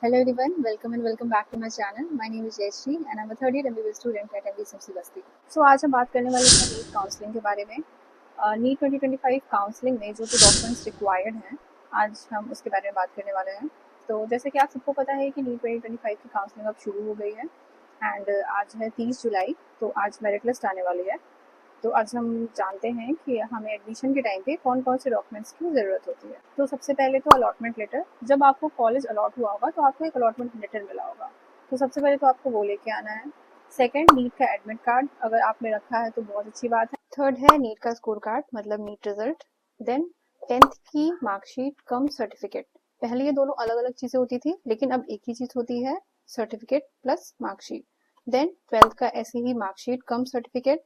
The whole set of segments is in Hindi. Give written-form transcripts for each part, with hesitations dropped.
Hello everyone, welcome and welcome back to my channel. My name is Jayashree and I'm a third year MBBS student at MBSMC Basti. So आज हम बात करने वाले हैं नीट काउंसलिंग के बारे में। नीट 2025 काउंसलिंग में जो भी डॉक्यूमेंट्स रिक्वायर्ड हैं, आज हम उसके बारे में बात करने वाले हैं। तो जैसे कि आप सबको पता है कि नीट 2025 की काउंसलिंग अब शुरू हो गई है एंड आज है 30 जुलाई, तो आज मेरिट लिस्ट आने वाली है। तो आज हम जानते हैं कि हमें एडमिशन के टाइम पे कौन कौन से डॉक्यूमेंट्स की ज़रूरत होती है। तो सबसे पहले तो अलॉटमेंट लेटर। जब आपको कॉलेज अलॉट हुआ होगा तो आपको एक अलॉटमेंट लेटर मिला होगा, तो सबसे पहले तो आपको वो लेके आना है। सेकंड, नीट का एडमिट कार्ड, अगर आपने रखा है तो बहुत अच्छी बात है। थर्ड है नीट का स्कोर कार्ड, मतलब नीट रिजल्ट। देन 10th की मार्कशीट कम सर्टिफिकेट। पहले ये दोनों अलग अलग चीज़ें होती थी, लेकिन अब एक ही चीज़ होती है, certificate plus marksheet. Then 12th का ऐसे ही मार्कशीट कम सर्टिफिकेट।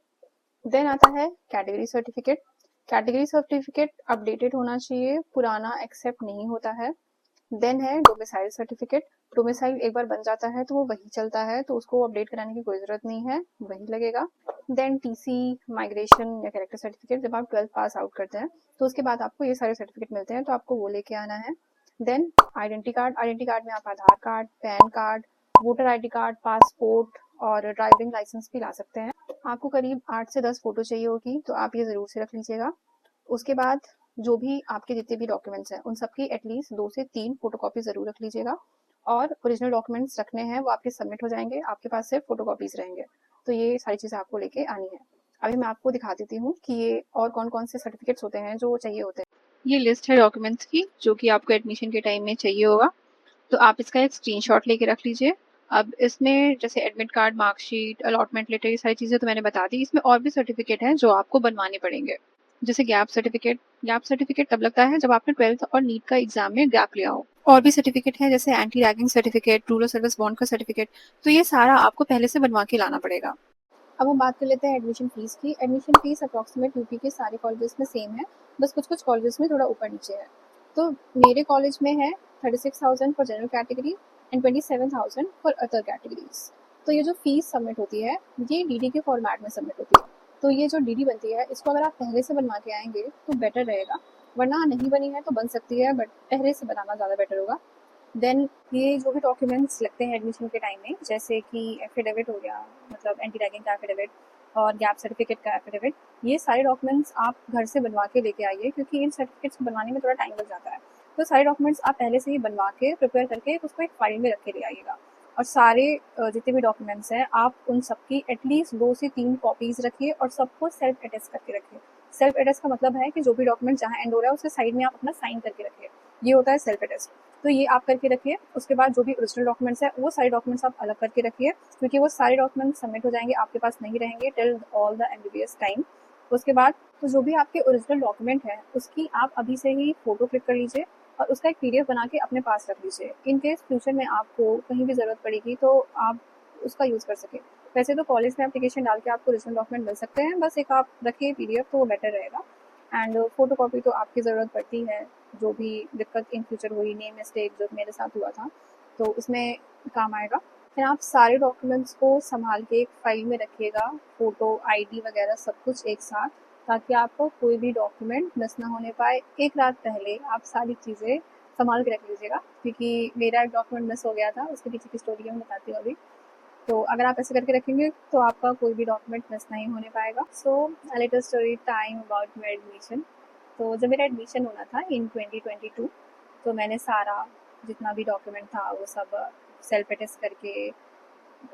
देन आता है category certificate. Category certificate updated होना चाहिए, पुराना एक्सेप्ट नहीं होता है। देन है डोमिसाइल सर्टिफिकेट। डोमिसाइल एक बार बन जाता है तो वो वही चलता है, तो उसको अपडेट कराने की कोई जरूरत नहीं है, वही लगेगा। देन टीसी, माइग्रेशन या कैरेक्टर सर्टिफिकेट। जब आप 12th पास आउट करते हैं तो उसके बाद आपको ये सारे सर्टिफिकेट मिलते हैं, तो आपको वो लेके आना है। Then identity card. Identity card में आप Aadhaar card, PAN card, voter ID card, passport और ड्राइविंग लाइसेंस भी ला सकते हैं। आपको करीब 8 से 10 फोटो चाहिए होगी, तो आप ये ज़रूर से रख लीजिएगा। उसके बाद जो भी आपके जितने भी डॉक्यूमेंट्स हैं उन सबकी एटलीस्ट 2 से 3 फोटोकॉपी ज़रूर रख लीजिएगा। और ओरिजिनल डॉक्यूमेंट्स रखने हैं, वो आपके सबमिट हो जाएंगे, आपके पास सिर्फ फोटोकॉपीज़ रहेंगे। तो ये सारी चीज़ें आपको लेके आनी है। अभी मैं आपको दिखा देती हूँ कि ये और कौन कौन से सर्टिफिकेट्स होते हैं जो चाहिए होते हैं। ये लिस्ट है डॉक्यूमेंट्स की जो कि आपको एडमिशन के टाइम में चाहिए होगा, तो आप इसका एक स्क्रीनशॉट लेके रख लीजिए। अब इसमें जैसे admit card, marksheet, allotment letter, ये सारी चीज़ें तो मैंने बता दी। इसमें और भी सर्टिफिकेट हैं जो आपको बनवाने पड़ेंगे, जैसे गैप सर्टिफिकेट। गैप सर्टिफिकेट तब लगता है जब आपने 12th और नीट का एग्जाम में गैप लिया हो। और भी सर्टिफिकेट है जैसे anti ragging certificate, rural service bond का सर्टिफिकेट। तो ये सारा आपको पहले से बनवा के लाना पड़ेगा। अब हम बात कर लेते हैं एडमिशन फीस की। एडमिशन फीस अप्रॉक्सीमेट यूपी के सारे कॉलेजेस में सेम है, बस कुछ कुछ कॉलेजेस में थोड़ा ऊपर नीचे है। तो मेरे कॉलेज में है 36,000 for general category and 27,000 for other categories. तो ये जो फीस सबमिट होती है ये डीडी के फॉर्मेट में सबमिट होती है। तो ये जो डीडी बनती है इसको अगर आप पहले से बनवा के आएंगे तो बेटर रहेगा, वरना नहीं बनी है तो बन सकती है, बट पहले से बनाना ज़्यादा बेटर होगा। देन ये जो भी डॉक्यूमेंट्स लगते हैं एडमिशन के टाइम में, जैसे कि एफिडेविट हो गया, मतलब एंटी रैगिंग का एफिडेविट और गैप सर्टिफिकेट का एफिडेविट, ये सारे डॉक्यूमेंट्स आप घर से बनवा के लेके आइए, क्योंकि इन सर्टिफिकेट्स को बनवाने में थोड़ा टाइम लग जाता है। तो सारे डॉक्यूमेंट्स आप पहले से ही बनवा के प्रिपेयर करके उसको एक फाइल में रख के ले आइएगा। और सारे जितने भी डॉक्यूमेंट्स हैं आप उन सबकी एटलीस्ट 2 से 3 कॉपीज़ रखिए और सबको सेल्फ अटेस्ट करके रखिए। सेल्फ अटेस्ट का मतलब है कि जो भी डॉक्यूमेंट जहाँ एंड हो रहा है उसके साइड में आप अपना साइन करके रखिए, ये होता है सेल्फ अटेस्ट। तो ये आप करके रखिए। उसके बाद जो भी ओरिजिनल डॉक्यूमेंट्स है वो सारे डॉक्यूमेंट्स आप अलग करके रखिए, क्योंकि वो सारे डॉक्यूमेंट्स सबमिट हो जाएंगे, आपके पास नहीं रहेंगे till all the MBBS time. उसके बाद तो जो भी आपके ओरिजिनल डॉक्यूमेंट है उसकी आप अभी से ही फोटो क्लिक कर लीजिए और उसका एक पीडीएफ बना के अपने पास रख लीजिए। इन केस फ्यूचर में आपको कहीं भी ज़रूरत पड़ेगी तो आप उसका यूज़ कर सकें। वैसे तो कॉलेज में एप्लीकेशन डाल के आपको ओरिजिनल डॉक्यूमेंट मिल सकते हैं, बस एक आप रखिए पीडीएफ तो वो बेटर रहेगा। एंड फोटो कॉपी तो आपकी ज़रूरत पड़ती है, जो भी दिक्कत इन फ्यूचर हुई, नेम मिस्टेक जो मेरे साथ हुआ था तो उसमें काम आएगा। फिर आप सारे डॉक्यूमेंट्स को संभाल के एक फाइल में रखिएगा, फ़ोटो, आईडी वगैरह सब कुछ एक साथ, ताकि आपको कोई भी डॉक्यूमेंट मिस ना होने पाए। एक रात पहले आप सारी चीज़ें संभाल के रख लीजिएगा, क्योंकि मेरा एक डॉक्यूमेंट मिस हो गया था, उसके पीछे की स्टोरी मैं बताती हूँ अभी। तो अगर आप ऐसे करके रखेंगे तो आपका कोई भी डॉक्यूमेंट मिस नहीं होने पाएगा। So a little story time about my admission. तो जब मेरा एडमिशन होना था इन 2022, तो मैंने सारा जितना भी डॉक्यूमेंट था वो सब सेल्फ अटेस्ट करके,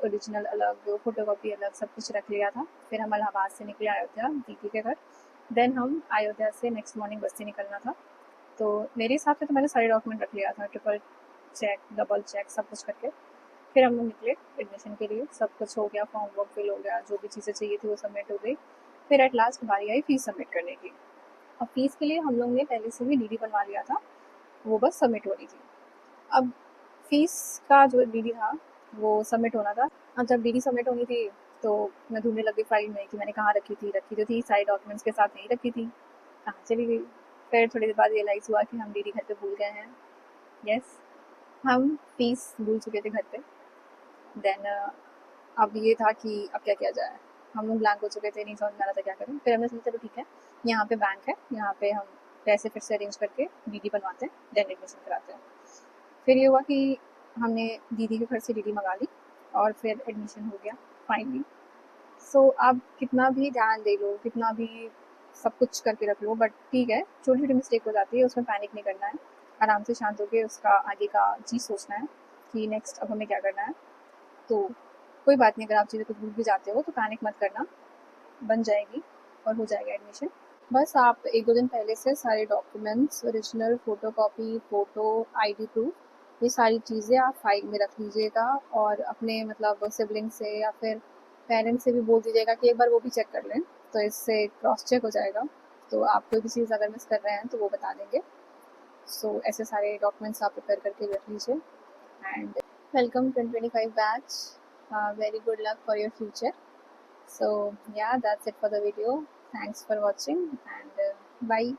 ओरिजिनल अलग, फोटोकॉपी अलग, सब कुछ रख लिया था। फिर हम इलाहाबाद से निकले अयोध्या दीदी के घर। देन हम अयोध्या से नेक्स्ट मॉर्निंग बस से निकलना था। तो मेरे हिसाब से तो मैंने सारे डॉक्यूमेंट रख लिया था, ट्रिपल चेक, डबल चेक, सब कुछ करके। फिर हम लोग निकले एडमिशन के लिए, सब कुछ हो गया, फॉर्म वर्क फिल हो गया, जो भी चीज़ें चाहिए थी वो सबमिट हो गई। फिर एट लास्ट बारी आई फीस सबमिट करने की। अब फीस के लिए हम लोग ने पहले से ही डीडी बनवा लिया था, वो बस सबमिट हो रही थी। अब फीस का जो डीडी था वो सबमिट होना था। अब जब डीडी सबमिट होनी थी तो मैं ढूंढने लगी फाइल में कि मैंने कहाँ रखी थी सारे डॉक्यूमेंट्स के साथ नहीं रखी थी, कहाँ चली गई। फिर थोड़ी देर बाद रियलाइज़ हुआ कि हम डीडी घर पे भूल गए हैं। यस, हम फीस भूल चुके थे घर पे। देन अब ये था कि अब क्या किया जाए, हम लोग ब्लैंक हो चुके थे, नहीं समझ में आ रहा था क्या करें। फिर हमने सोचा चलो ठीक है, यहाँ पे बैंक है, यहाँ पे हम पैसे फिर से अरेंज करके डीडी बनवाते हैं, देन एडमिशन कराते हैं। फिर ये हुआ कि हमने दीदी के घर से डीडी मंगा ली और फिर एडमिशन हो गया फाइनली। सो आप कितना भी ध्यान दे लो, कितना भी सब कुछ करके रख लो, बट ठीक है, छोटी छोटी मिस्टेक हो जाती है, उसमें पैनिक नहीं करना है। आराम से शांत होकर उसका आगे का चीज़ सोचना है कि नेक्स्ट अब हमें क्या करना है। तो कोई बात नहीं, अगर आप चीज़ें कुछ भूल भी जाते हो तो पैनिक मत करना, बन जाएगी और हो जाएगा एडमिशन। बस आप 1-2 दिन पहले से सारे documents, original photocopy, photo, ID proof, ये सारी चीज़ें आप फाइल में रख लीजिएगा और अपने मतलब सिबलिंग से या फिर पेरेंट्स से भी बोल दीजिएगा कि एक बार वो भी चेक कर लें, तो इससे क्रॉस चेक हो जाएगा। तो आप कोई भी चीज़ अगर मिस कर रहे हैं तो वो बता देंगे। सो ऐसे सारे डॉक्यूमेंट्स आप प्रिपेयर करके रख लीजिए and welcome 2025 batch. Very good luck for your future. So yeah, that's it for the video. Thanks for watching and bye.